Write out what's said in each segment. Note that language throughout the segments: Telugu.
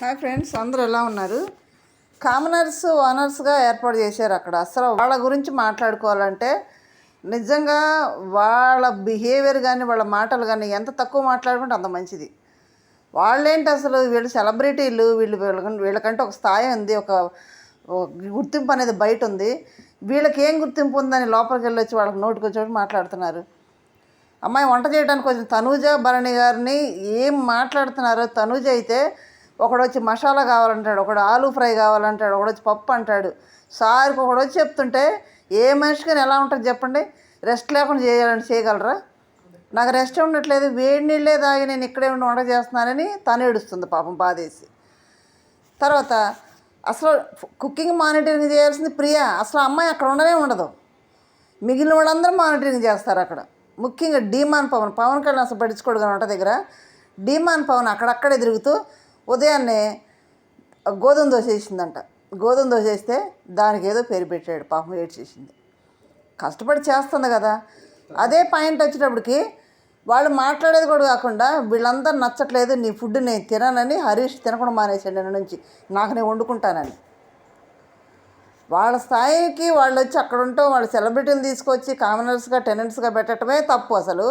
హాయ్ ఫ్రెండ్స్, అందరూ ఎలా ఉన్నారు? కామనర్స్ ఓనర్స్గా ఏర్పాటు చేశారు అక్కడ. అసలు వాళ్ళ గురించి మాట్లాడుకోవాలంటే నిజంగా వాళ్ళ బిహేవియర్ కానీ వాళ్ళ మాటలు కానీ ఎంత తక్కువ మాట్లాడుకుంటే అంత మంచిది. వాళ్ళేంటి అసలు, వీళ్ళు సెలబ్రిటీలు, వీళ్ళకంటే ఒక స్థాయి ఉంది, ఒక గుర్తింపు అనేది బయట ఉంది. వీళ్ళకి ఏం గుర్తింపు ఉందని లోపలికి వెళ్ళి వచ్చి వాళ్ళకి నోటికి వచ్చి మాట్లాడుతున్నారు. అమ్మాయి వంట చేయడానికి కొంచెం తనూజ భరణి గారిని ఏం మాట్లాడుతున్నారో. తనూజ అయితే ఒకడు వచ్చి మసాలా కావాలంటాడు, ఒకడు ఆలూ ఫ్రై కావాలంటాడు, ఒకడు వచ్చి పప్పు అంటాడు. సారికి ఒకడు వచ్చి చెప్తుంటే ఏ మనిషికి ఎలా ఉంటుంది చెప్పండి? రెస్ట్ లేకుండా చేయాలని చేయగలరా? నాకు రెస్ట్ ఉండట్లేదు, వేడి నీళ్ళే తాగి నేను ఇక్కడే ఉండి వంట చేస్తున్నానని తను ఏడుస్తుంది పాపం బాధేసి. తర్వాత అసలు కుకింగ్ మానిటరింగ్ చేయాల్సింది ప్రియా. అసలు అమ్మాయి అక్కడ ఉండనే ఉండదు, మిగిలిన వాళ్ళందరూ మానిటరింగ్ చేస్తారు అక్కడ. ముఖ్యంగా డీమాన్ పవన్ కళ్యాణ్ అసలు పట్టించుకోడు కానీ వంట దగ్గర. డీమాన్ పవన్ అక్కడక్కడే తిరుగుతూ ఉదయాన్నే గోధుమ దోశ వేసిందంట. గోధుమ దోశ వేస్తే దానికి ఏదో పేరు పెట్టాడు, పాపం ఏడ్చేసింది. కష్టపడి చేస్తుంది కదా. అదే పాయింట్ వచ్చేటప్పటికి వాళ్ళు మాట్లాడేది కూడా కాకుండా వీళ్ళందరూ నచ్చట్లేదు, నీ ఫుడ్ నేను తిననని హరీష్ తినకుండా మానేసాడు నిన్న నుంచి, నాకు నేను వండుకుంటానని. వాళ్ళ స్థాయికి వాళ్ళు వచ్చి అక్కడ ఉంటాం, వాళ్ళ సెలబ్రిటీలు తీసుకొచ్చి కామనర్స్గా టెనెంట్స్గా పెట్టడమే తప్పు. అసలు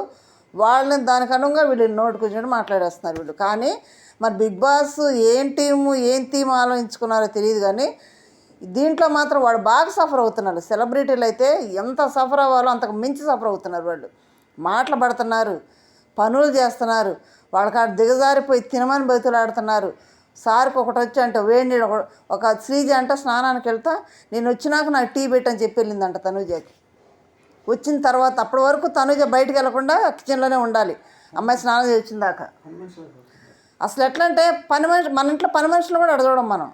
వాళ్ళని దానికి అనుగుణంగా వీళ్ళు నోటు కూర్చొని మాట్లాడేస్తున్నారు వీళ్ళు. కానీ మరి బిగ్ బాస్ ఏం థీమ్ ఆలోచించుకున్నారో తెలియదు, కానీ దీంట్లో మాత్రం వాడు బాగా సఫర్ అవుతున్నారు. సెలబ్రిటీలు అయితే ఎంత సఫర్ అవ్వాలో అంతకు మించి సఫర్ అవుతున్నారు వాళ్ళు. మాటలు పడుతున్నారు, పనులు చేస్తున్నారు, వాళ్ళకి దిగజారిపోయి తినమని బతులాడుతున్నారు. సార్కి ఒకటి వచ్చి అంటే వేడి నీళ్ళు ఒక శ్రీజ అంట స్నానానికి వెళ్తా, నేను వచ్చినాక నాకు టీ పెట్టని చెప్పి వెళ్ళిందంట తనూజకి. వచ్చిన తర్వాత అప్పటి వరకు తనూజ బయటికి వెళ్ళకుండా కిచెన్లోనే ఉండాలి అమ్మాయి స్నానం చేసి వచ్చిందాక. అసలు ఎట్లా అంటే మన ఇంట్లో పని మనుషులు కూడా అడగడం, మనం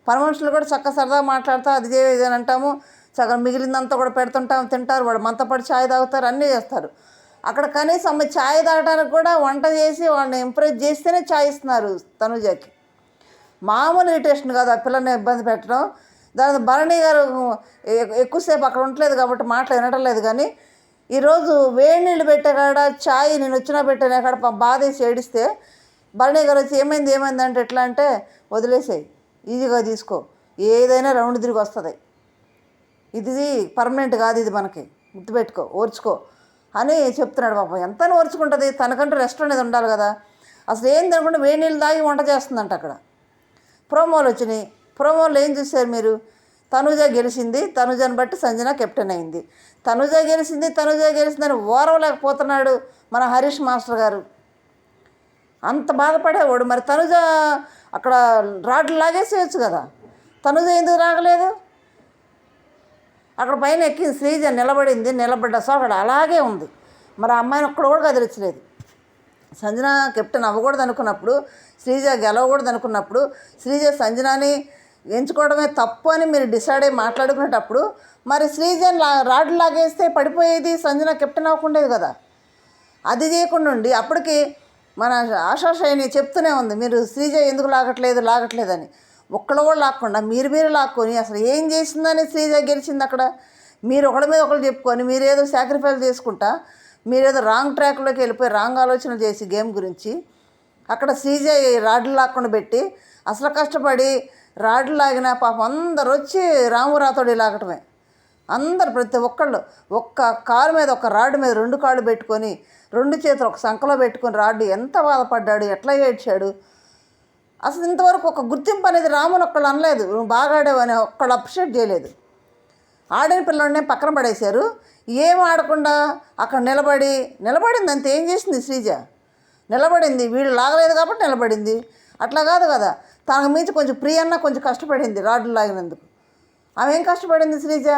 పని మనుషులు కూడా చక్కగా సరదా మాట్లాడుతూ అది ఇది అని అంటాము, సగం మిగిలిందంతా కూడా పెడుతుంటాము, తింటారు, వాడు మంతపడి ఛాయ్ తాగుతారు, అన్నీ చేస్తారు. అక్కడ కనీసం అమ్మాయి ఛాయ్ తాగడానికి కూడా వంట చేసి వాళ్ళని ఎంకరేజ్ చేస్తేనే ఛాయ్ ఇస్తున్నారు తనూజకి. మామూలు ఇరిటేషన్ కాదు ఆ పిల్లని ఇబ్బంది పెట్టడం. దాని భరణి గారు ఎక్కువసేపు అక్కడ ఉండలేదు కాబట్టి మాటలు వినటం లేదు. కానీ ఈరోజు వేడి నీళ్ళు పెట్టే కాడ ఛాయ్ నేను వచ్చినా పెట్టాను అక్కడ బాధేసి ఏడిస్తే భరణి గారు వచ్చి ఏమైంది అంటే ఎట్లా అంటే వదిలేసాయి, ఈజీగా తీసుకో, ఏదైనా రౌండ్ తిరిగి వస్తుంది, ఇది పర్మనెంట్ కాదు, ఇది మనకి గుర్తుపెట్టుకో, ఓర్చుకో అని చెప్తున్నాడు. పాపం ఎంత ఓర్చుకుంటుంది, తనకంటూ రెస్ట్ అనేది ఉండాలి కదా. అసలు ఏం తినకుండా వేడి నీళ్ళు తాగి వంట చేస్తుందంట. అక్కడ ప్రోమోలు వచ్చినాయి, ప్రోమోలు ఏం చూశారు మీరు? తనూజ గెలిచింది, తనూజని బట్టి సంజన కెప్టెన్ అయింది. తనూజ గెలిచిందని ఓరవలేకపోతున్నాడు మన హరీష్ మాస్టర్ గారు. అంత బాధపడేవాడు. మరి తనూజ అక్కడ రాడ్లు లాగేసేయచ్చు కదా, తనూజ ఎందుకు రాగలేదు? అక్కడ పైన ఎక్కింది శ్రీజ, నిలబడ్డ సో అక్కడ అలాగే ఉంది. మరి ఆ అమ్మాయిని ఒక్కడ కూడా కదిలించలేదు. సంజన కెప్టెన్ అవ్వకూడదు అనుకున్నప్పుడు, శ్రీజ గెలవకూడదు అనుకున్నప్పుడు, శ్రీజ సంజనాని ఎంచుకోవడమే తప్పు అని మీరు డిసైడ్ అయ్యి మాట్లాడుకునేటప్పుడు మరి శ్రీజని రాడ్లు లాగేస్తే పడిపోయేది, సంజన కెప్టెన్ అవ్వకుండేది కదా. అది చేయకుండా ఉండి అప్పటికి మన ఆశాషైని చెప్తూనే ఉంది, మీరు శ్రీజ ఎందుకు లాగట్లేదని. ఒక్కళ్ళు కూడా లాక్కుండా మీరు లాక్కొని అసలు ఏం చేసిందని శ్రీజ గెలిచింది అక్కడ. మీరు ఒకళ్ళ మీద ఒకళ్ళు చెప్పుకొని మీరేదో సాక్రిఫైస్ చేసుకుంటా, మీరేదో రాంగ్ ట్రాక్లోకి వెళ్ళిపోయి రాంగ్ ఆలోచనలు చేసి గేమ్ గురించి అక్కడ శ్రీజ రాడ్లు లాక్కుండా పెట్టి అసలు కష్టపడి రాడ్లు లాగిన పాపం అందరు వచ్చి రామురాతోడి లాగటమే. అందరు ప్రతి ఒక్కళ్ళు ఒక్క కాలు మీద ఒక రాడ్డు మీద 2 కాళ్ళు పెట్టుకొని 2 చేతులు ఒక సంఖలో పెట్టుకొని రాడ్డు ఎంత బాధపడ్డాడు, ఎట్లా ఏడ్చాడు. అసలు ఇంతవరకు ఒక గుర్తింపు అనేది రాముని ఒక్కళ్ళు అనలేదు, నువ్వు బాగా ఆడావని ఒక్కళ్ళు అప్రిషియేట్ చేయలేదు. ఆడిన పిల్లల్నే పక్కన పడేశారు. ఏం ఆడకుండా అక్కడ నిలబడింది అంతే. ఏం చేసింది శ్రీజ? నిలబడింది, వీళ్ళు లాగలేదు కాబట్టి నిలబడింది. అట్లా కాదు కదా, తనకు మించి కొంచెం ప్రియన్న కొంచెం కష్టపడింది రాడ్లు లాగినందుకు. ఆమె ఏం కష్టపడింది శ్రీజ?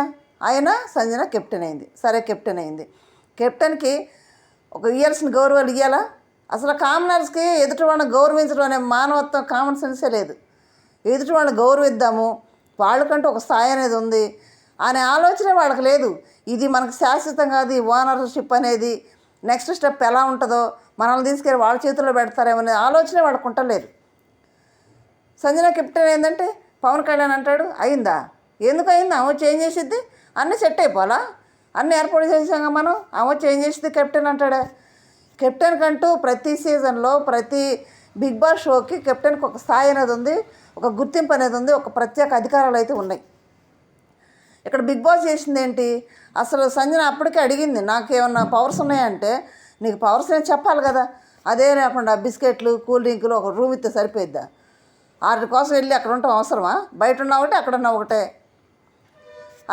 ఆయన సంజన కెప్టెన్ అయింది. సరే కెప్టెన్ అయింది, కెప్టెన్కి ఒక ఇయ్యాల్సిన గౌరవాలు ఇవ్వాలా? అసలు కామనర్స్కి ఎదుటి వాళ్ళని గౌరవించడం అనే మానవత్వం, కామన్ సెన్సే లేదు. ఎదుటి వాళ్ళని గౌరవిద్దాము, వాళ్ళకంటూ ఒక స్థాయి అనేది ఉంది అనే ఆలోచన వాళ్ళకి లేదు. ఇది మనకు శాశ్వతం కాదు, ఈ ఓనర్షిప్ అనేది నెక్స్ట్ స్టెప్ ఎలా ఉంటుందో, మనల్ని తీసుకెళ్ళి వాళ్ళ చేతుల్లో పెడతారేమనే ఆలోచన వాళ్ళకు ఉండలేదు. సంజన కెప్టెన్ ఏంటంటే పవన్ కళ్యాణ్ అంటాడు అయిందా? ఎందుకు అయింది? ఆమె చేంజ్ చేసిద్ది, అన్నీ సెట్ అయిపోవాలా, అన్నీ ఏర్పాటు చేసాక మనం ఆమె చేంజ్ చేసిద్ది కెప్టెన్ అంటాడా? కెప్టెన్ కంటూ ప్రతి సీజన్లో ప్రతి బిగ్ బాస్ షోకి కెప్టెన్కి ఒక స్థాయి అనేది ఉంది, ఒక గుర్తింపు అనేది ఉంది, ఒక ప్రత్యేక అధికారాలు అయితే ఉన్నాయి. ఇక్కడ బిగ్ బాస్ చేసింది ఏంటి? అసలు సంజన అప్పటికే అడిగింది, నాకేమన్నా పవర్స్ ఉన్నాయంటే, నీకు పవర్స్ నేను చెప్పాలి కదా, అదే లేకుండా బిస్కెట్లు కూల్ డ్రింకులు ఒక రూమ్ ఇస్తే సరిపోయిద్దా? వాటి కోసం వెళ్ళి అక్కడ ఉండటం అవసరమా? బయట ఉన్న ఒకటే అక్కడ ఉన్న ఒకటే,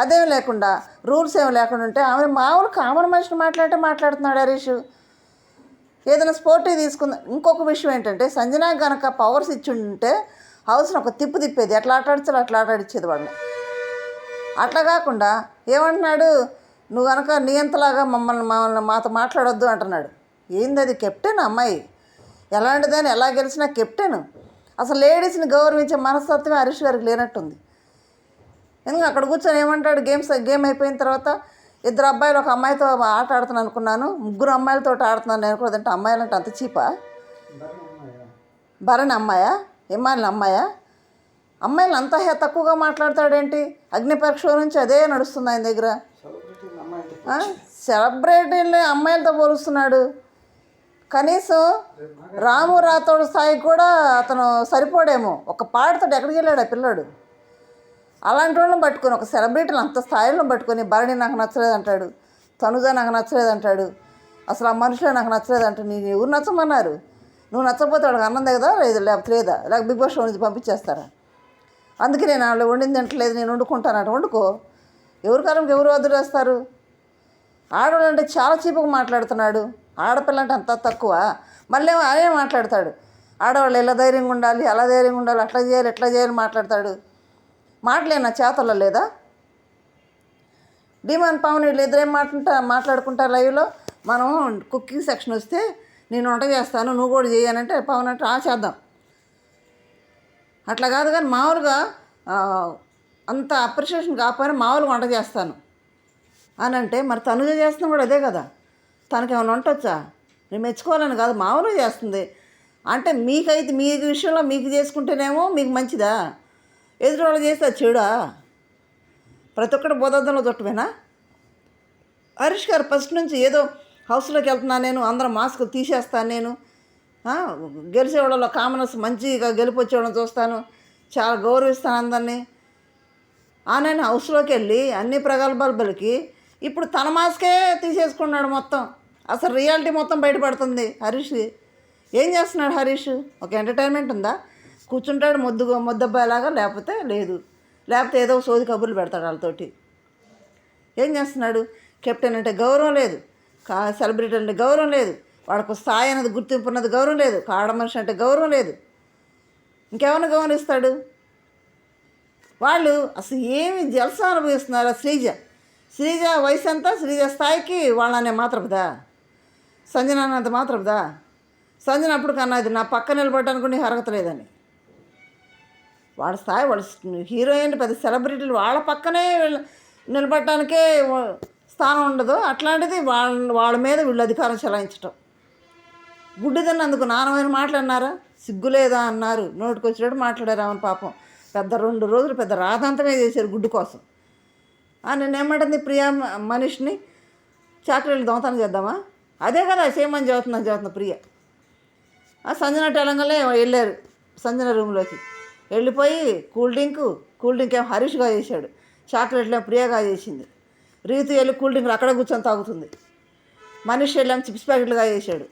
అదేమి లేకుండా రూల్స్ ఏమి లేకుండా ఉంటే ఆమె మామూలు కామన్ మనిషిని మాట్లాడుతున్నాడు హరీష్. ఏదైనా స్పోర్టివ్ తీసుకుంది. ఇంకొక విషయం ఏంటంటే, సంజన కనుక పవర్స్ ఇచ్చి ఉంటే హౌస్ని ఒక తిప్పు తిప్పేది, ఎట్లా ఆటాడించాలో అట్లా ఆటాడిచ్చేది వాళ్ళని. అట్లా కాకుండా ఏమంటున్నాడు, నువ్వు కనుక నియంతలాగా మాతో మాట్లాడొద్దు అంటున్నాడు. ఏంది అది? కెప్టెన్ అమ్మాయి, ఎలాంటిదని ఎలా గెలిచినా కెప్టెన్. అసలు లేడీస్ని గౌరవించే మనస్తత్వమే హరీష్ గారికి లేనట్టుంది. ఎందుకంటే అక్కడ కూర్చొని ఏమంటాడు, గేమ్ అయిపోయిన తర్వాత, ఇద్దరు అబ్బాయిలు ఒక అమ్మాయితో ఆట ఆడుతున్నాను అనుకున్నాను, ముగ్గురు అమ్మాయిలతో ఆడుతున్నాను నేను కూడా. అంటే అమ్మాయిలు అంటే అంత చీపా? భరణి అమ్మాయా? హిమాలిని అమ్మాయా? అమ్మాయిలు అంత తక్కువగా మాట్లాడతాడేంటి? అగ్ని పరీక్ష నుంచి అదే నడుస్తుంది ఆయన దగ్గర. సెలబ్రిటీని అమ్మాయిలతో పోలుస్తున్నాడు. కనీసం రాము రాతోడు స్థాయికి కూడా అతను సరిపోడేమో. ఒక పాటతో ఎక్కడికి వెళ్ళాడు ఆ పిల్లాడు? అలాంటి వాళ్ళని పట్టుకొని, ఒక సెలబ్రిటీని అంత స్థాయిలో పట్టుకొని, భరణి నాకు నచ్చలేదు అంటాడు, తనుజ నాకు నచ్చలేదు అంటాడు, అసలు ఆ మనుషులే నాకు నచ్చలేదు అంటాడు. నీకు ఎవరు నచ్చమన్నారు? నువ్వు నచ్చకపోతే వాడికి అన్నం కదా లేదు, లేకపోతే లేదా, లేకపోతే బిగ్ బాస్ షో నుంచి పంపించేస్తారా? అందుకే నేను వాళ్ళు వండింది తింటలేదు, నేను వండుకుంటాను. వండుకో. ఎవరి కాలంకి ఎవరు వదిలేస్తారు? ఆడవాళ్ళు అంటే చాలా చీపుగా మాట్లాడుతున్నాడు. ఆడపిల్ల అంటే అంత తక్కువ. మళ్ళీ అదే మాట్లాడతాడు, ఆడవాళ్ళు ఎలా ధైర్యంగా ఉండాలి, అలా ధైర్యంగా ఉండాలి, అట్లా చేయాలి ఇట్లా చేయాలి మాట్లాడతాడు. మాటలేనా చేతల్లో లేదా? డిమాండ్ పవన్ వీళ్ళు ఇద్దరేం మాట్లాడుకుంటారు లైవ్లో. మనం కుకింగ్ సెక్షన్ వస్తే నేను వంట చేస్తాను, నువ్వు కూడా చేయాలంటే పవన్ అంటే చేద్దాం. అట్లా కాదు, కానీ మామూలుగా అంత అప్రిషియేషన్ కాకపోయినా మామూలుగా వంట చేస్తాను అని అంటే, మరి తనుజ చేస్తున్నా కూడా అదే కదా. తనకేమైనా వంట వచ్చా? నేను మెచ్చుకోవాలని కాదు, మామూలుగా చేస్తుంది. అంటే మీకైతే మీ విషయంలో మీకు చేసుకుంటేనేమో మీకు మంచిదా, ఎదుటి వాళ్ళు చేస్తే అది చెడా? ప్రతి ఒక్కటి బోధద్దంలో చుట్టమేనా? హరీష్ గారు ఫస్ట్ నుంచి ఏదో హౌస్లోకి వెళ్తున్నాను నేను, అందరం మాస్కులు తీసేస్తాను నేను, గెలిచేవాళ్ళలో కామనర్స్ మంచిగా గెలిపొచ్చేవాళ్ళని చూస్తాను, చాలా గౌరవిస్తాను అందరినీ ఆయన హౌస్లోకి వెళ్ళి అన్ని ప్రగల్భాలు పలికి ఇప్పుడు తన మాస్కే తీసేసుకున్నాడు మొత్తం. అసలు రియాలిటీ మొత్తం బయటపడుతుంది హరీష్. ఏం చేస్తున్నాడు హరీష్? ఒక ఎంటర్టైన్మెంట్ ఉందా? కూర్చుంటాడు ముద్దబ్బాయిలాగా, లేకపోతే లేదు, లేకపోతే ఏదో సోది కబుర్లు పెడతాడు వాళ్ళతోటి. ఏం చేస్తున్నాడు? కెప్టెన్ అంటే గౌరవం లేదు, సెలబ్రిటీ అంటే గౌరవం లేదు, వాడికి స్థాయి అనేది గుర్తింపు ఉన్నది గౌరవం లేదు, ఆడ మనిషి అంటే గౌరవం లేదు, ఇంకేమైనా గౌరవిస్తాడు? వాళ్ళు అసలు ఏమి జలసా అనుభవిస్తున్నారు. శ్రీజ వయసు ఎంత? శ్రీజ స్థాయికి వాళ్ళనే మాత్రపుదా? సంజన అన్నంత మాత్రపుదా? సంజన అప్పుడు కన్నా అది నా పక్క నిలబడడానికి కూడా అర్హత లేదని. వాళ్ళ స్థాయి, వాళ్ళ హీరోయిన్ పెద్ద సెలబ్రిటీలు వాళ్ళ పక్కనే నిలబడటానికే స్థానం ఉండదు. అట్లాంటిది వాళ్ళ మీద వీళ్ళు అధికారం చెలాయించటం. గుడ్డిదన్నందుకు నానమైన మాటలు అన్నారా? సిగ్గులేదా అన్నారు, నోటికి వచ్చినట్టు మాట్లాడారు. ఆమెను పాపం పెద్ద 2 రోజులు పెద్ద రాదంతమే చేశారు గుడ్డు కోసం. నేనేమంటుంది, ప్రియా మనిషిని చాకరీలు దొంగతనం చేద్దామా? అదే కదా చేయమని చదువుతున్నా ప్రియ. సంజన తెలంగాణలో వెళ్ళారు సంజన రూమ్లోకి, వెళ్ళిపోయి కూల్ డ్రింక్ ఏమో హరీష్గా చేశాడు, చాక్లెట్లు ఏమో ప్రియగా చేసింది, రీతు వెళ్ళి కూల్ డ్రింక్లు అక్కడ కూర్చొని తాగుతుంది, మనిషి వెళ్ళాము చిప్స్ ప్యాకెట్లుగా చేశాడు.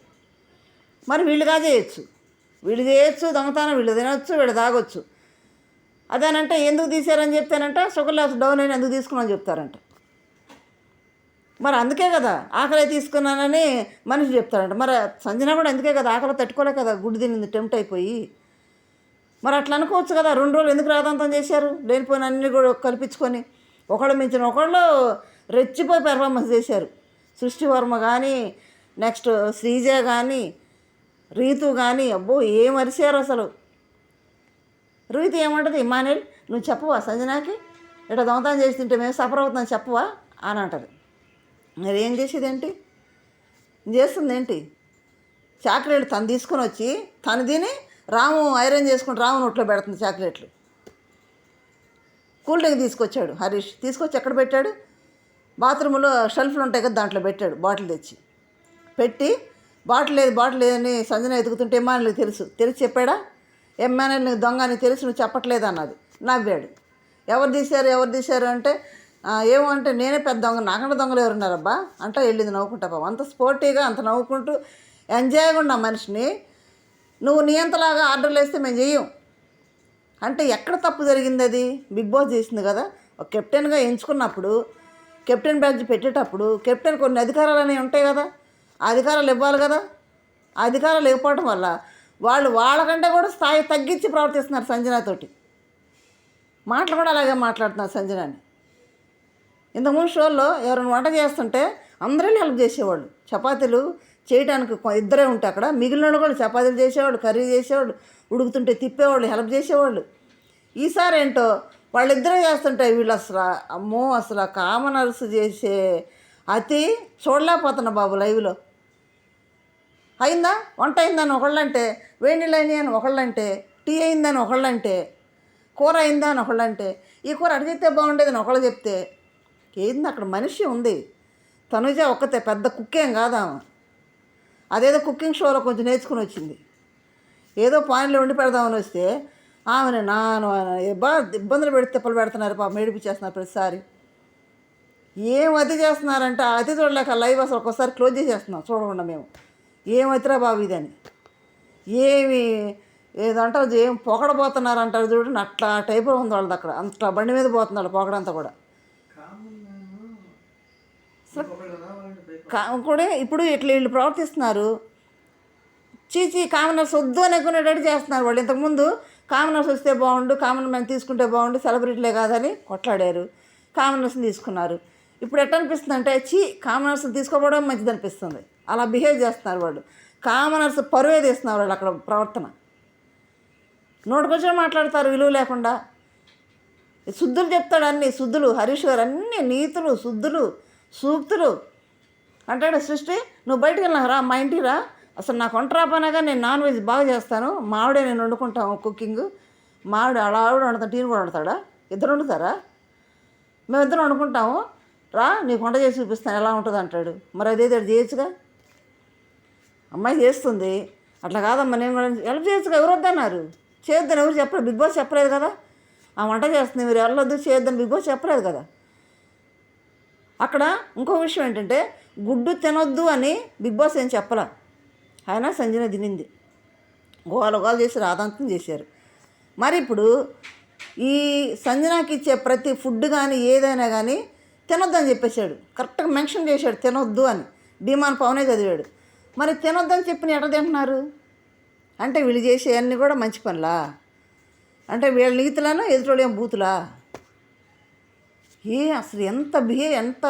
మరి వీళ్ళుగా చేయొచ్చు, దొంగతనం వీళ్ళు తినొచ్చు, వీళ్ళు తాగొచ్చు. అదేనంటే ఎందుకు తీశారని చెప్తానంటే షుగర్ లెవెల్స్ డౌన్ అయినా ఎందుకు తీసుకున్నామని చెప్తారంట. మరి అందుకే కదా ఆకలి తీసుకున్నానని మనిషి చెప్తారంట. మరి సంజన కూడా అందుకే కదా ఆకలి తట్టుకోలే కదా గుడ్డు తినింది, టెంప్ట్ అయిపోయి. మరి అట్లా అనుకోవచ్చు కదా. 2 రోజులు ఎందుకు రాదంతం చేశారు? లేనిపోయిన అన్నీ కూడా కల్పించుకొని ఒకళ్ళు మించిన ఒకళ్ళు రెచ్చిపోయి పెర్ఫార్మెన్స్ చేశారు. సృష్టి వర్మ కానీ, నెక్స్ట్ శ్రీజ కానీ, రీతు కానీ, అబ్బో ఏం అరిశారు అసలు. రీతు ఏమంటుంది, ఇమానుయల్ నువ్వు చెప్పవా సంజనాకి ఇట్లా దొంగతనం చేసి తింటే మేము సఫర్ అవుతున్నాం చెప్పవా అని అంటది. మరి ఏం చేసేది ఏంటి? చేస్తుంది ఏంటి? చాక్లెట్లు తను తీసుకొని వచ్చి తను తిని రాము ఐరన్ చేసుకుని రాము నోట్లో పెడుతుంది చాక్లెట్లు. కూల్ డ్రింక్ తీసుకొచ్చాడు హరీష్, తీసుకొచ్చి ఎక్కడ పెట్టాడు? బాత్రూంలో షెల్ఫ్లు ఉంటాయి కదా, దాంట్లో పెట్టాడు బాటిల్ తెచ్చి పెట్టి బాటిల్ లేదని సంజన ఎదుగుతుంటే ఎమ్మానికి తెలిసి చెప్పాడా? ఎమ్మానని నీకు దొంగ అని తెలిసి నువ్వు చెప్పట్లేదు అన్నది. నవ్వాడు. ఎవరు తీశారు అంటే ఏమో అంటే నేనే పెద్ద దొంగ, నాకంటే దొంగలు ఎవరున్నారబ్బా అంటా వెళ్ళింది నవ్వుకుంటా. పాపం అంత స్పోర్టీగా అంత నవ్వుకుంటూ ఎంజాయ్గా ఉన్న మనిషిని నువ్వు నీ అంతలాగా ఆర్డర్లు వేస్తే మేము చెయ్యం అంటే ఎక్కడ తప్పు జరిగింది? అది బిగ్ బాస్ చేసింది కదా. ఒక కెప్టెన్గా ఎంచుకున్నప్పుడు, కెప్టెన్ బ్యాడ్జ్ పెట్టేటప్పుడు కెప్టెన్ కొన్ని అధికారాలు అనేవి ఉంటాయి కదా, ఆ అధికారాలు ఇవ్వాలి కదా. ఆ అధికారాలు ఇవ్వకపోవడం వల్ల వాళ్ళకంటే కూడా స్థాయి తగ్గించి ప్రవర్తిస్తున్నారు సంజనాతోటి. మాటలు కూడా అలాగే మాట్లాడుతున్నారు సంజనాని. ఇంతకుముందు షోల్లో ఎవరైనా వంట చేస్తుంటే అందరినీ హెల్ప్ చేసేవాళ్ళు. చపాతీలు చేయడానికి ఇద్దరే ఉంటే అక్కడ మిగిలిన కూడా చపాతీలు చేసేవాళ్ళు, కర్రీ చేసేవాళ్ళు, ఉడుకుతుంటే తిప్పేవాళ్ళు, హెల్ప్ చేసేవాళ్ళు. ఈసారి ఏంటో వాళ్ళిద్దరే చేస్తుంటే వీళ్ళు అసలు కామనర్స్ చేసే అతి చూడలేకపోతున్నా బాబు. లైవ్లో అయిందా, వంట అయిందని ఒకళ్ళంటే, వేడి నీళ్ళు అయినాయి అని ఒకళ్ళంటే, టీ అయిందని ఒకళ్ళంటే, కూర అయిందా అని ఒకళ్ళంటే, ఈ కూర అడిగితే బాగుండేదని ఒకళ్ళు చెప్తే ఏంది అక్కడ మనిషి ఉంది. తనుజ ఒక్కతే పెద్ద కుక్కేం కాదా. అదేదో కుకింగ్ షోలో కొంచెం నేర్చుకుని వచ్చింది. ఏదో పాయింట్లో వండి పెడదామని వస్తే ఆమెను బాగా ఇబ్బందులు పెడితే తిప్పలు పెడుతున్నారు పాపం, ఏడిపించేస్తున్నారు ప్రతిసారి. ఏం అతి చేస్తున్నారంటే ఆ అతి చూడలేక లైవ్ అసలు ఒక్కోసారి క్లోజ్ చేసేస్తున్నాం చూడకుండా మేము. ఏం అతిరా బాబు ఇదని, ఏమి ఏదంటారు, ఏం పొగడబోతున్నారు అంటారు చూడండి, అట్లా టైప్లో ఉంది వాళ్ళది అక్కడ. అంత బండి మీద పోతున్నాడు పొగడంతా కూడా. కూడా ఇప్పుడు ఇట్లా వీళ్ళు ప్రవర్తిస్తున్నారు. చీచి కామనర్స్ వద్దు అనుకునేటట్టు చేస్తున్నారు వాళ్ళు. ఇంతకుముందు కామనర్స్ వస్తే బాగుండు, కామన్ మ్యాన్ తీసుకుంటే బాగుండు, సెలబ్రిటీలే కాదని కొట్లాడారు, కామనర్స్ని తీసుకున్నారు. ఇప్పుడు ఎట్లా అనిపిస్తుంది అంటే కామనర్స్ని తీసుకోవడం మంచిది అనిపిస్తుంది. అలా బిహేవ్ చేస్తున్నారు వాళ్ళు. కామనర్స్ పరువే తీస్తున్నారు వాళ్ళు అక్కడ ప్రవర్తన. నోటికొచ్చిన మాట్లాడతారు విలువ లేకుండా. శుద్ధులు చెప్తాడు, అన్నీ శుద్ధులు. హరీష్ గారు అన్నీ నీతులు, శుద్ధులు, సూక్తులు అంటాడు. సృష్టి నువ్వు బయటికి వెళ్ళినా రా, మా ఇంటికి రా, అసలు నాకు వంట రాపోయినాగా నేను నాన్ వెజ్ బాగా చేస్తాను, మా ఆవిడే నేను వండుకుంటాము కుకింగ్, మా ఆవిడ ఆవిడ వండుతాను, టీని కూడా వండుతాడా, ఇద్దరు వండుతారా, మేమిద్దరం వండుకుంటాము, రా నీకు వంట చేసి చూపిస్తాను ఎలా ఉంటుంది అంటాడు. మరి అదేదో చేయొచ్చుగా, అమ్మాయి చేస్తుంది అట్లా కాదమ్మా నేను కూడా హెల్ప్ చేయొచ్చుగా. ఎవరు వద్దన్నారు? చేయొద్దని ఎవరు చెప్పలేదు, బిగ్ బాస్ చెప్పలేదు కదా. ఆ వంట చేస్తుంది మీరు వెళ్ళొద్దు చేయొద్దని బిగ్ బాస్ చెప్పలేదు కదా. అక్కడ ఇంకో విషయం ఏంటంటే గుడ్డు తినొద్దు అని బిగ్ బాస్ ఏం చెప్పలా, అయినా సంజన తినింది. గోల చేసి రాధాంతం చేశారు. మరి ఇప్పుడు ఈ సంజనాకి ఇచ్చే ప్రతి ఫుడ్ కానీ ఏదైనా కానీ తినొద్దని చెప్పేశాడు, కరెక్ట్గా మెన్షన్ చేశాడు తినొద్దు అని. డిమాన్ పవనే చదివాడు. మరి తినొద్దని చెప్పిన ఎట్లా తింటున్నారు అంటే వీళ్ళు చేసే అన్నీ కూడా మంచి పనులా అంటే వీళ్ళ నీతులను ఎదుటోళ్ళు ఏం బూతులా? అసలు ఎంత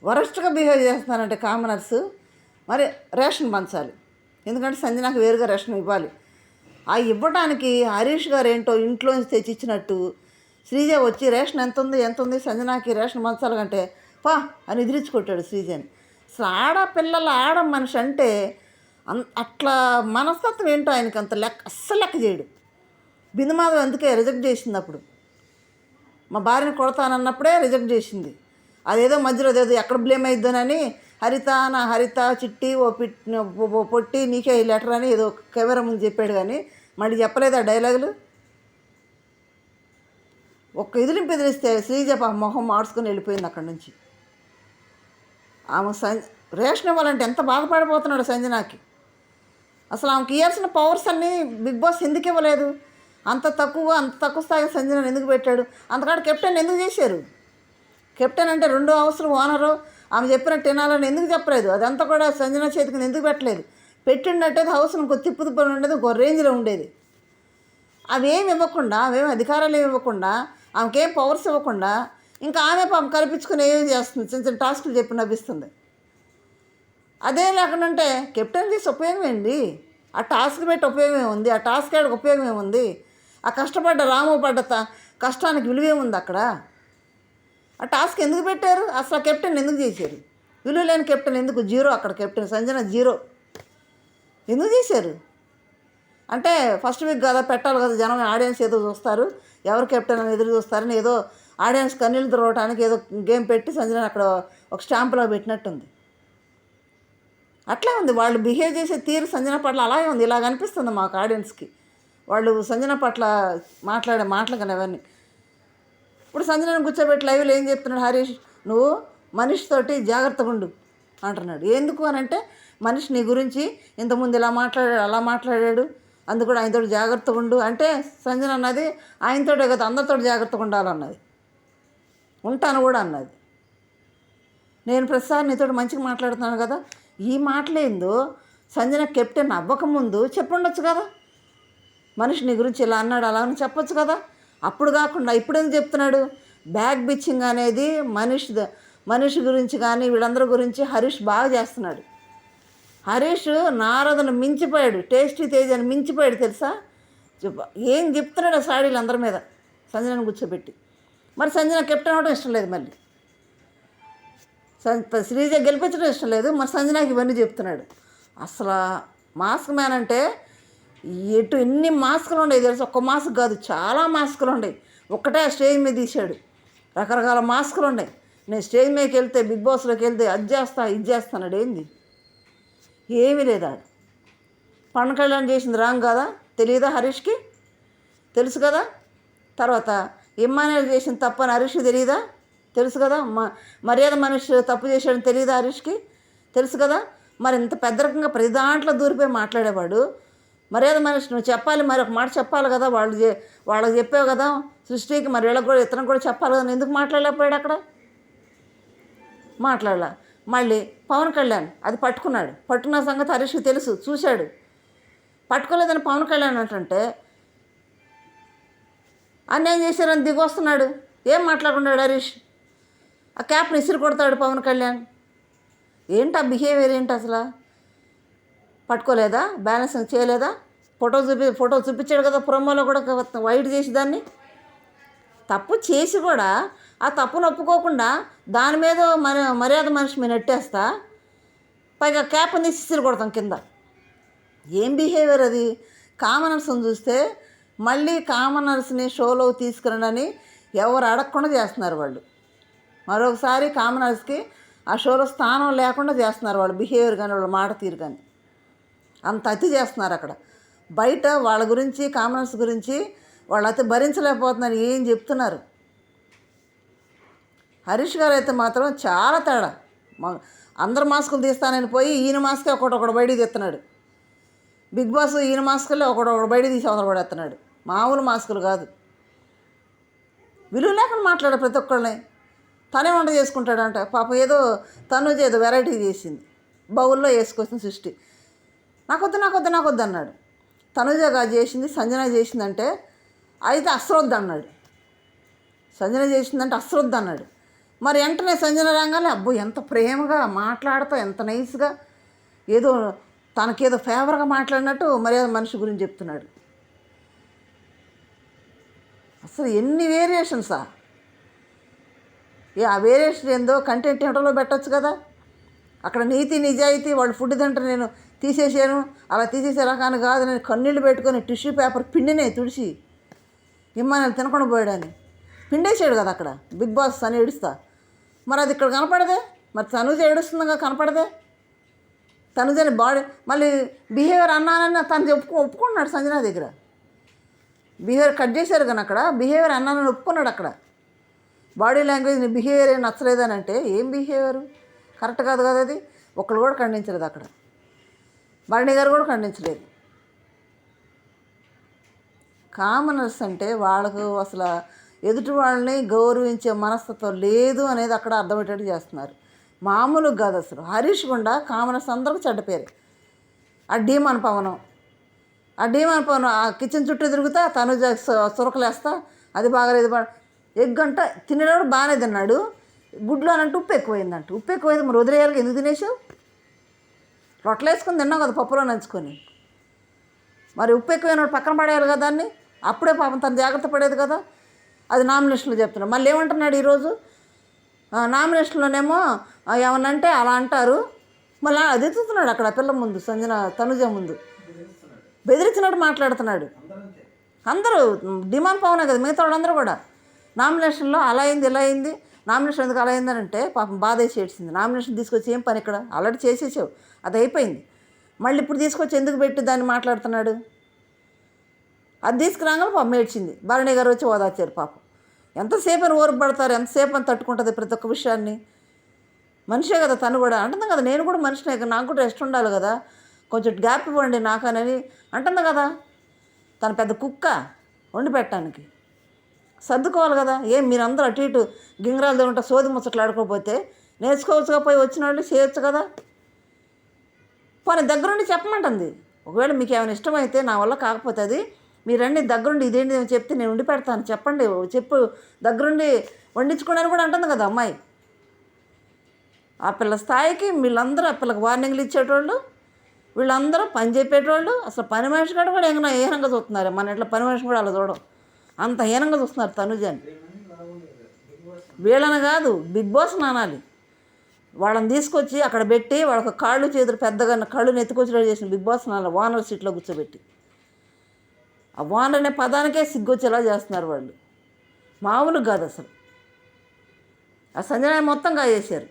వరస్ట్గా బిహేవ్ చేస్తున్నారంటే కామనర్స్. మరి రేషన్ పంచాలి, ఎందుకంటే సంజనాకి వేరుగా రేషన్ ఇవ్వాలి. ఆ ఇవ్వడానికి హరీష్ గారు ఏంటో ఇంట్లోంచి తెచ్చిచ్చినట్టు శ్రీజ వచ్చి రేషన్ ఎంత ఉంది సంజనాకి రేషన్ పంచాలంటే పా అని ఎదిరించుకొట్టాడు శ్రీజని. అసలు ఆడ మనిషి అంటే అట్లా మనస్తత్వం ఏంటో ఆయనకి అంత అస్సలు లెక్క చేయడు. బిందుమాధవ్ అందుకే రిజెక్ట్ చేసింది. అప్పుడు మా భార్యని కొడతానన్నప్పుడే రిజెక్ట్ చేసింది. అదేదో మధ్యలో అదేదో ఎక్కడ బ్లేమ్ అయిద్దోనని హరిత చిట్టి ఓ పొట్టి నీకే ఈ లెటర్ అని ఏదో కెమెరా ముందు చెప్పాడు, కానీ మళ్ళీ చెప్పలేదు ఆ డైలాగులు. ఒక్క ఎదిరిస్తే శ్రీజ మొహం మార్చుకొని వెళ్ళిపోయింది అక్కడి నుంచి. ఆమె రేషన్ ఇవ్వాలంటే ఎంత బాధపడిపోతున్నాడు సంజనాకి. అసలు ఆమెకి ఇవ్వాల్సిన పవర్స్ అన్నీ బిగ్ బాస్ ఎందుకు ఇవ్వలేదు? అంత తక్కువ స్థాయి సంజనాని ఎందుకు పెట్టాడు? అంతకాడ కెప్టెన్ ఎందుకు చేశారు? కెప్టెన్ అంటే 2 హౌస్లు ఓనరు, ఆమె చెప్పినట్టు తినాలని ఎందుకు చెప్పలేదు? అదంతా కూడా సంజన చేతికి ఎందుకు పెట్టలేదు? పెట్టినట్టయితే హౌస్ ఇంకో తిప్పుని ఉండేది, ఇంకో రేంజ్లో ఉండేది. అవేమి ఇవ్వకుండా, అవేమి అధికారాలు ఏమి ఇవ్వకుండా, ఆమెకేం పవర్స్ ఇవ్వకుండా ఇంకా ఆమె పాపం కల్పించుకుని ఏం చేస్తుంది, చిన్న టాస్కులు చెప్పి నవ్విస్తుంది. అదే లేకుండా కెప్టెన్ చేసి ఉపయోగం ఏంటి? ఆ టాస్క్ పెట్టి ఉపయోగం ఏముంది? ఆ టాస్క్ ఆడికి ఉపయోగం ఏముంది? ఆ కష్టపడ్డ రాము పడ్డ కష్టానికి విలువేముంది అక్కడ? ఆ టాస్క్ ఎందుకు పెట్టారు? అసలు ఆ కెప్టెన్ ఎందుకు చేశారు? విలువ లేని కెప్టెన్ ఎందుకు? జీరో అక్కడ కెప్టెన్ సంజన జీరో ఎందుకు చేశారు? అంటే ఫస్ట్ వీక్ కదా పెట్టాలి కదా, జనం ఆడియన్స్ ఏదో చూస్తారు, ఎవరు కెప్టెన్ అని ఎదురు చూస్తారని ఏదో ఆడియన్స్ కన్నీళ్ళు తిరగటానికి ఏదో గేమ్ పెట్టి సంజన అక్కడ ఒక స్టాంపులో పెట్టినట్టుంది. అట్లా ఉంది వాళ్ళు బిహేవ్ చేసే తీరు సంజన పట్ల అలాగే ఉంది. ఇలాగ అనిపిస్తుంది మాకు ఆడియన్స్కి వాళ్ళు సంజన పట్ల మాట్లాడే మాటలు కానీ అవన్నీ. ఇప్పుడు సంజనని కూర్చోబెట్టి లైవ్లో ఏం చెప్తున్నాడు హరీష్, నువ్వు మనిషితోటి జాగ్రత్తగా ఉండు అంటున్నాడు. ఎందుకు అని అంటే మనిషి నీ గురించి ఇంతకుముందు ఇలా మాట్లాడాడు అలా మాట్లాడాడు, అందుకు కూడా ఆయనతో జాగ్రత్తగా ఉండు అంటే సంజన అన్నది ఆయనతోటే కదా అందరితో జాగ్రత్తగా ఉండాలన్నది, ఉంటాను కూడా అన్నది. నేను ప్రతిసారి నీతో మంచిగా మాట్లాడుతున్నాను కదా, ఈ మాటలేందో సంజన కెప్టెన్ అవ్వకముందు చెప్పుండొచ్చు కదా, మనిషి నీ గురించి ఇలా అన్నాడు అలా అని చెప్పొచ్చు కదా. అప్పుడు కాకుండా ఇప్పుడు ఎందుకు చెప్తున్నాడు? బ్యాక్ బిచ్చింగ్ అనేది మనిషి గురించి కానీ వీళ్ళందరి గురించి హరీష్ బాగా చేస్తున్నాడు. హరీష్ నారదను మించిపోయాడు, టేస్టీ తేజ్ అని మించిపోయాడు తెలుసా. ఏం చెప్తున్నాడు ఆ సాడీలు అందరి మీద సంజనను కూర్చోబెట్టి. మరి సంజన కెప్టెన్ అవ్వడం ఇష్టం లేదు, మళ్ళీ శ్రీజ గెలిపించడం ఇష్టం లేదు, మరి సంజనాకి ఇవన్నీ చెప్తున్నాడు. అసలు మాస్క్ మ్యాన్ అంటే ఎన్ని మాస్కులు ఉండేవి తెలుసు, ఒక్క మాస్క్ కాదు చాలా మాస్కులు ఉండేవి. ఒక్కటే ఆ స్టేజ్ మీద తీశాడు, రకరకాల మాస్కులు ఉన్నాయి. నేను స్టేజ్ మీదకి వెళ్తే బిగ్ బాస్లోకి వెళ్తే అది చేస్తా ఇది చేస్తాడు, ఏంది ఏమీ లేదా. పవన్ కళ్యాణ్ చేసింది రాంగ్ కదా, తెలియదా హరీష్కి? తెలుసు కదా. తర్వాత ఇమ్మానుయేల్ చేసిన తప్పు అని హరీష్కి తెలియదా? తెలుసు కదా. మర్యాద మనిషి తప్పు చేశాడని తెలియదా హరీష్కి? తెలుసు కదా. మరి ఇంత పెద్ద రకంగా ప్రతి దాంట్లో దూరిపోయి మాట్లాడేవాడు మర్యాద మనిషి నువ్వు చెప్పాలి, మరి ఒక మాట చెప్పాలి కదా. వాళ్ళకి చెప్పావు కదా సృష్టికి, మరి వీళ్ళకి కూడా ఇతను కూడా చెప్పాలి కదా. ఎందుకు మాట్లాడలేకపోయాడు అక్కడ? మాట్లాడలా. మళ్ళీ పవన్ కళ్యాణ్ అది పట్టుకున్నాడు, పట్టుకున్న సంగతి హరీష్కి తెలుసు, చూశాడు. పట్టుకోలేదని పవన్ కళ్యాణ్ అంటే అన్యాయం చేశారని దిగొస్తున్నాడు. ఏం మాట్లాడుకున్నాడు హరీష్? ఆ క్యాప్ని ఇసిరి కొడతాడు పవన్ కళ్యాణ్. ఏంటి ఆ బిహేవియర్ ఏంటి అసలు? పట్టుకోలేదా, బ్యాలెన్సింగ్ చేయలేదా? ఫోటో చూపించాడు కదా ప్రోమోలో కూడా, వైట్ చేసి దాన్ని తప్పు చేసి కూడా ఆ తప్పును ఒప్పుకోకుండా దాని మీద మర్యాద మనిషి మీద నెట్టేస్తా, పైగా క్యాప్ని తీసి ఇసిరి కొడతాం కింద. ఏం బిహేవియర్ అది? కామనర్స్ని చూస్తే మళ్ళీ కామనర్స్ని షోలో తీసుకురండి ఎవరు అడగకుండా చేస్తున్నారు వాళ్ళు. మరొకసారి కామనర్స్కి ఆ షోలో స్థానం లేకుండా చేస్తున్నారు వాళ్ళు బిహేవియర్ కానీ వాళ్ళ మాట తీరు కానీ. అంత అతి చేస్తున్నారు అక్కడ. బయట వాళ్ళ గురించి కామనర్స్ గురించి వాళ్ళు అతి భరించలేకపోతున్నారు ఏం చెప్తున్నారు. హరీష్ గారు అయితే మాత్రం చాలా తేడా. అందరు మాస్కులు తీస్తానని పోయి ఈయన మాస్కే ఒకటి బయటికి తీస్తున్నాడు. బిగ్ బాస్ ఈయన మాస్కుల్లో ఒకటి బయటికి తీసి అవతల పడేస్తున్నాడు. మామూలు మాస్కులు కాదు. విలువ లేకుండా మాట్లాడాడు ప్రతి ఒక్కళ్ళని. తనే వంట చేసుకుంటాడంట పాపం. ఏదో తనుజ ఏదో వెరైటీ చేసింది, బౌల్లో వేసుకొచ్చిన సృష్టి. నాకొద్దు అన్నాడు. తనుజగా చేసింది, సంజన చేసిందంటే అయితే అశ్రద్ధ అన్నాడు. సంజన చేసిందంటే అశ్రద్ధ అన్నాడు. మరి వెంటనే సంజన రాగానే అబ్బో ఎంత ప్రేమగా మాట్లాడుతూ ఎంత నైస్గా ఏదో తనకేదో ఫేవర్గా మాట్లాడినట్టు మర్యాద మనిషి గురించి చెప్తున్నాడు. అసలు ఎన్ని వేరియేషన్సా? ఆ వేరియేషన్ ఏందో కంటెంట్ ఏంటో పెట్టచ్చు కదా. అక్కడ నీతి నిజాయితీ వాళ్ళు ఫుడ్ తింటారు, నేను తీసేసాను అలా తీసేసే రకాన్ని కాదు, నేను కన్నీళ్ళు పెట్టుకొని టిష్యూ పేపర్ పిండినే తుడిచి ఇమ్మానుయేల్ తినకుండా పోయాడని పిండేసాడు కదా అక్కడ బిగ్ బాస్ అని ఏడుస్తా. మరి అది ఇక్కడ కనపడదే. మరి తనుజ ఏడుస్తుందిగా కనపడదే. తనుజని బాడీ మళ్ళీ బిహేవియర్ అన్నానని తను ఒప్పుకున్నాడు సంజన దగ్గర. బిహేవియర్ కట్ చేశారు కానీ అక్కడ బిహేవియర్ అన్నానని ఒప్పుకున్నాడు. అక్కడ బాడీ లాంగ్వేజ్ నీ బిహేవియర్ ఏం నచ్చలేదని అంటే ఏం బిహేవియర్ కరెక్ట్ కాదు కదా అది. ఒకళ్ళు కూడా ఖండించలేదు అక్కడ. భరణి గారు కూడా ఖండించలేదు. కామనర్స్ అంటే వాళ్ళకు అసలు ఎదుటి వాళ్ళని గౌరవించే మనస్తత్వం లేదు అనేది అక్కడ అర్థమయ్యేటట్టు చేస్తున్నారు. మామూలుగా కాదు అసలు. హరీష్ గుండా కామనర్స్ అందరికీ చెడ్డ పేరు. ఆ డీమాన్ పవనం ఆ కిచెన్ చుట్టూ తిరుగుతా తనుజ సురకలేస్తా అది బాగాలేదు ఎగ్ గంట తినేవాడు బాగానే తిన్నాడు. గుడ్లో అనంటే ఉప్పు ఎక్కువైందంట. ఉప్పు ఎక్కువైంది మరి వదిలేయాలి, ఎందుకు తినేసావు? రొట్టెలు వేసుకొని తిన్నావు కదా పప్పులో నంచుకొని. మరి ఉప్పు ఎక్కువైనప్పుడు పక్కన పడేయాలి కదా దాన్ని. అప్పుడే పాపం తను జాగ్రత్త పడేది కదా. అది నామినేషన్లో చెప్తున్నాడు. మళ్ళీ ఏమంటున్నాడు ఈరోజు నామినేషన్లోనేమో ఏమనంటే అలా అంటారు. మళ్ళీ అది ఎత్తుతున్నాడు అక్కడ పిల్ల ముందు, తనుజ ముందు బెదిరించినట్టు మాట్లాడుతున్నాడు. అందరూ డిమాండ్ పవనే కదా, మిగతా వాళ్ళందరూ కూడా నామినేషన్లో అలా అయింది ఇలా అయింది నామినేషన్ ఎందుకు అలా అయిందనంటే పాపం బాధ వేసి ఏడ్చింది. నామినేషన్ తీసుకొచ్చి ఏం పని ఇక్కడ, ఆల్రెడీ చేసేసావు, అది అయిపోయింది, మళ్ళీ ఇప్పుడు తీసుకొచ్చి ఎందుకు పెట్టి దాన్ని మాట్లాడుతున్నాడు. అది తీసుకురాగానే పాపం ఏడ్చింది. భరణి గారు వచ్చి ఓదార్చారు. పాపం ఎంతసేపు అని ఓర్పు పడతారు, ఎంతసేపు అని తట్టుకుంటుంది ప్రతి ఒక్క విషయాన్ని. మనిషే కదా తను కూడా. అంటుంది కదా నేను కూడా మనిషినే కదా, నాకు కూడా రెస్ట్ ఉండాలి కదా, కొంచెం గ్యాప్ ఇవ్వండి నాకనని అంటుంది కదా. తను పెద్ద కుక్క వండి పెట్టడానికి, సర్దుకోవాలి కదా. ఏం మీరందరూ అటు ఇటు గింగరాలు తింటా సోది ముచ్చట్లు ఆడుకోకపోతే నేర్చుకోవచ్చుగా, పోయి వచ్చిన వాళ్ళు చేయొచ్చు కదా. పోనీ దగ్గరుండి చెప్పమంటుంది. ఒకవేళ మీకు ఏమైనా ఇష్టమైతే, నా వల్ల కాకపోతే అది మీరన్నీ దగ్గరుండి ఇదేంటి చెప్తే నేను వండి పెడతాను, చెప్పండి, చెప్పు, దగ్గరుండి వండించుకోండి కూడా అంటుంది కదా అమ్మాయి. ఆ పిల్ల స్థాయికి వీళ్ళందరూ ఆ పిల్లకి వార్నింగ్లు ఇచ్చేటోళ్ళు, వీళ్ళందరూ పని చెప్పేటోళ్ళు. అసలు పని మనిషి కాడ కూడా హీనంగా చూస్తున్నారు. మన ఇంట్లో పని మనిషి కూడా అలా చూడడం, అంత హీనంగా చూస్తున్నారు తనుజని. వీళ్ళని కాదు, బిగ్ బాస్ అనాలి. వాళ్ళని తీసుకొచ్చి అక్కడ పెట్టి వాళ్ళకి కాళ్ళు చేతులు పెద్దగా కళ్ళు ఎత్తుకొచ్చి చేసిన బిగ్ బాస్ అనాలి. ఓనర్ సీట్లో కూర్చోబెట్టి ఆ ఓనర్ అనే పదానికే సిగ్గొచ్చేలా చేస్తున్నారు వాళ్ళు. మామూలు కాదు అసలు. ఆ సంజయ్ మొత్తం కాజేశారు.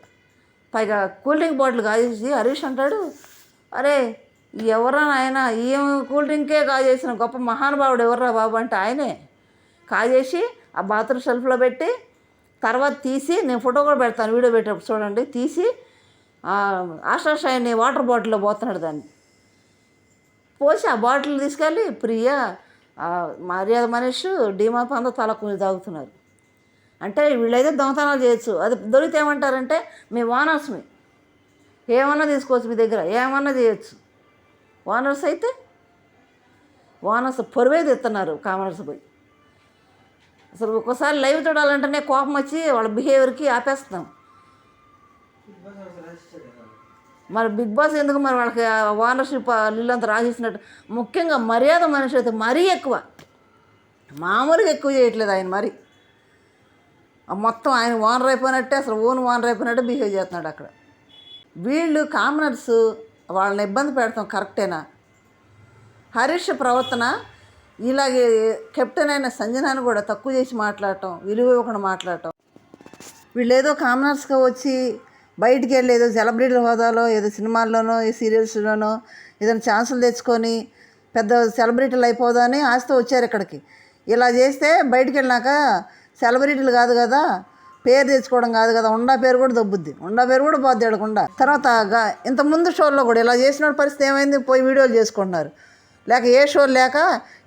పైగా కూల్ డ్రింక్ బాటిల్ కాజేసి హరీష్ అంటాడు, అరే ఎవరా ఆయన, ఏం కూల్ డ్రింకే కాజేసిన గొప్ప మహానుభావుడు ఎవర్రా బాబు అంటే ఆయనే కాజేసి ఆ బాత్రూమ్ షెల్ఫ్లో పెట్టి తర్వాత తీసి, నేను ఫోటో కూడా పెడతాను వీడియో పెట్టేటప్పుడు చూడండి, తీసి ఆశాషాయిని వాటర్ బాటిల్లో పోతున్నాడు. దాన్ని పోసి ఆ బాటిల్ తీసుకెళ్ళి ప్రియ, మర్యాద మనిషి, డీమా పంద తలకు తాగుతున్నారు. అంటే వీళ్ళైతే దొంగతనాలు చేయొచ్చు, అది దొరికితే ఏమంటారంటే మీ ఓనర్స్ని ఏమన్నా తీసుకోవచ్చు, మీ దగ్గర ఏమన్నా చేయొచ్చు. ఓనర్స్ అయితే ఓనర్స్ పొరువేది ఎత్తున్నారు కామనర్స్ పోయి. అసలు ఒక్కోసారి లైవ్ చూడాలంటేనే కోపం వచ్చి వాళ్ళ బిహేవియర్కి ఆపేస్తాం. మరి బిగ్ బాస్ ఎందుకు మరి వాళ్ళకి ఓనర్షిప్ ఇల్లంతా రాసేసినట్టు. ముఖ్యంగా మర్యాద మనిషి అయితే మరీ ఎక్కువ, మామూలుగా ఎక్కువ చేయట్లేదు ఆయన. మరి మొత్తం ఆయన ఓనర్ అయిపోయినట్టే, అసలు ఓనర్ అయిపోయినట్టే బిహేవ్ చేస్తున్నాడు అక్కడ. వీళ్ళు కామనర్స్ వాళ్ళని ఇబ్బంది పెడతాం కరెక్టేనా? హరీష్ ప్రవర్తన ఇలాగే కెప్టెన్ అయిన సంజనాన్ని కూడా తక్కువ చేసి మాట్లాడటం, విలువ ఇవ్వకుండా మాట్లాడటం. వీళ్ళు ఏదో కామనర్స్గా వచ్చి బయటికి వెళ్ళి ఏదో సెలబ్రిటీ హోదాలో, ఏదో సినిమాల్లోనో, ఏ సీరియల్స్లోనో ఏదైనా ఛాన్సులు తెచ్చుకొని పెద్ద సెలబ్రిటీలు అయిపోదని ఆశతో వచ్చారు ఇక్కడికి. ఇలా చేస్తే బయటికి వెళ్ళినాక సెలబ్రిటీలు కాదు కదా, పేరు తెచ్చుకోవడం కాదు కదా, ఉండా పేరు కూడా దొబ్బుద్ది, ఉండా పేరు కూడా పోద్ది అడగకుండా. తర్వాత ఇంతకుముందు షోల్లో కూడా ఇలా చేసిన పరిస్థితి ఏమైంది, పోయి వీడియోలు చేసుకుంటున్నారు. లేక ఏ షో లేక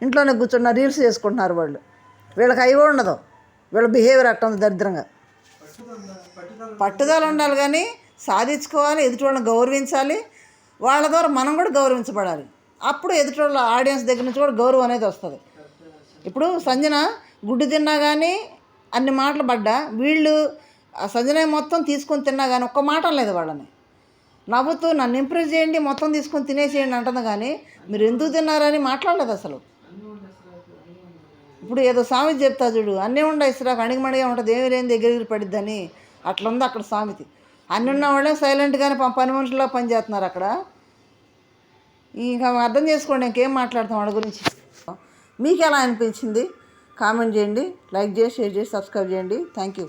ఇంట్లోనే కూర్చున్నారు, రీల్స్ చేసుకుంటున్నారు వాళ్ళు. వీళ్ళకి అవి ఉండదు, వీళ్ళ బిహేవియర్ అట్ట ఉంది దరిద్రంగా. పట్టుదల ఉండాలి కానీ సాధించుకోవాలి, ఎదుటివాళ్ళని గౌరవించాలి, వాళ్ళ ద్వారా మనం కూడా గౌరవించబడాలి. అప్పుడు ఎదుటివాళ్ళ ఆడియన్స్ దగ్గర నుంచి కూడా గౌరవం అనేది వస్తుంది. ఇప్పుడు సంజన గుడ్డు తిన్నా కానీ అన్ని మాటలు పడ్డా, వీళ్ళు ఆ సంజన మొత్తం తీసుకొని తిన్నా కానీ ఒక్క మాట లేదు వాళ్ళని. నవ్వుతూ నన్ను ఇంప్రెస్ చేయండి, మొత్తం తీసుకొని తినేసేయండి అంటుంది కానీ మీరు ఎందుకు తిన్నారని మాట్లాడలేదు అసలు. ఇప్పుడు ఏదో సామెత చెప్తా చూడు, అన్నీ ఉండవు ఇసురాకు అణిగిమణిగా ఉంటుంది, ఏమీ లేని దగ్గర పడిద్దని, అట్లా ఉంది అక్కడ సామెత. అన్నీ ఉన్న వాళ్ళే సైలెంట్గానే పని మనుషుల్లో పని చేస్తున్నారు అక్కడ. ఇంకా అర్థం చేసుకోండి, ఇంకేం మాట్లాడతాం వాళ్ళ గురించి. మీకు ఎలా అనిపించింది కామెంట్ చేయండి, లైక్ చేసి షేర్ చేసి సబ్స్క్రైబ్ చేయండి. Thank you.